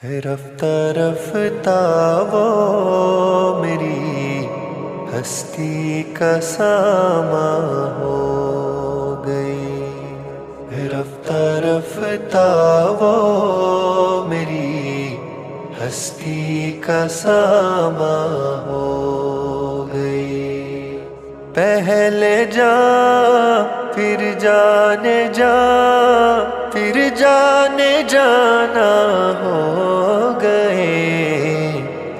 ہے رفتہ رفتہ وہ میری ہستی کا ساما ہو گئی، ہے رفتہ رفتہ وہ میری ہستی کا ساما ہو گئی۔ پہلے جا پھر جانے جا پھر جانے جانا ہو گئے،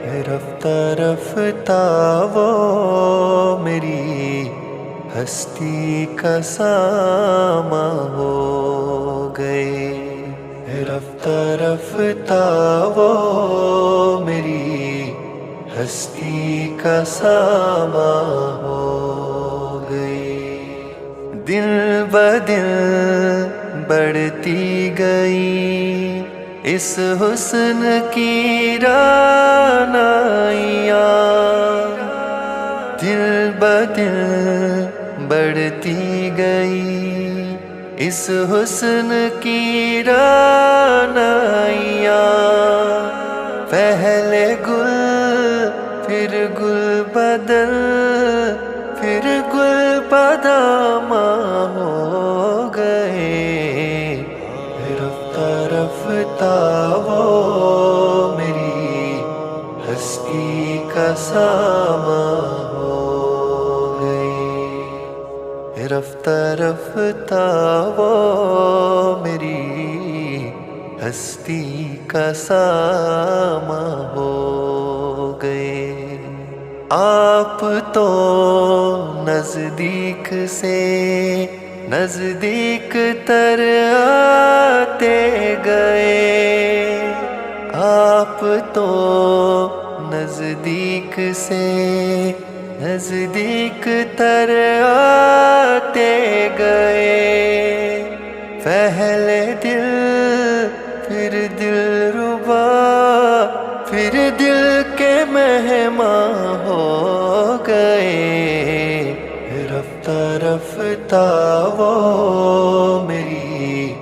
ہے رفتہ رفتہ وہ میری ہستی کا ساما ہو گئے، ہے رفتہ رفتہ وہ میری ہستی کا ساما ہو گئی۔ دل بدل بڑھتی گئی اس حسن کی رعنائیاں، دل بدل بڑھتی گئی اس حسن کی رعنائیاں، پہلے گل پھر گل بدل پھر گل بداماں ہو گئے، رفتہ رفتہ وہ میری ہستی کا ساما ہو گئی، رفتہ رفتہ وہ میری ہستی کا ساما ہو گئے۔ آپ تو نزدیک سے نزدیک تر آتے گئے، آپ تو نزدیک سے نزدیک تر آتے گئے، پہلے دل پھر دل ربا پھر دل کے مہمان ہو گئے، رفتہ رفتہ وہ میری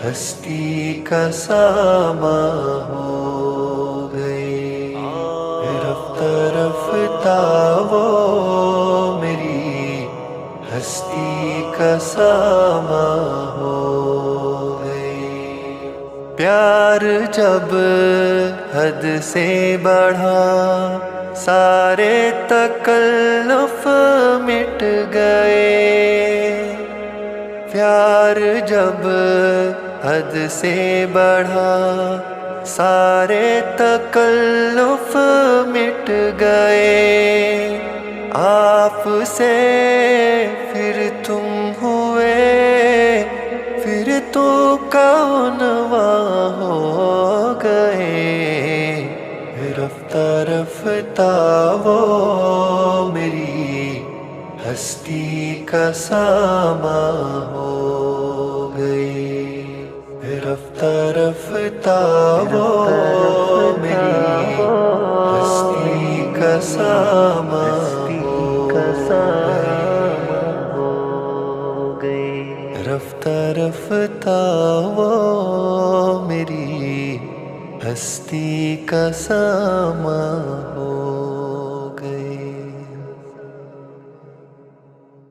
ہستی کا ساما ہو گئی، رفتہ رفتہ وہ میری ہستی کا ساما ہو گئی۔ پیار جب حد سے بڑھا سارے تکلف مٹ گئے، پیار جب حد سے بڑھا سارے تکلف مٹ گئے، آپ سے پھر تم ہوئے پھر تو کونواں ہو گئے، رفتہ رفتہ وہ میری ہستی کا ساما ہو گئی، رفتہ رفتہ وہ میری ہستی کا ساما ہو گئی، رفتہ رفتہ وہ میری ہستی کا ساما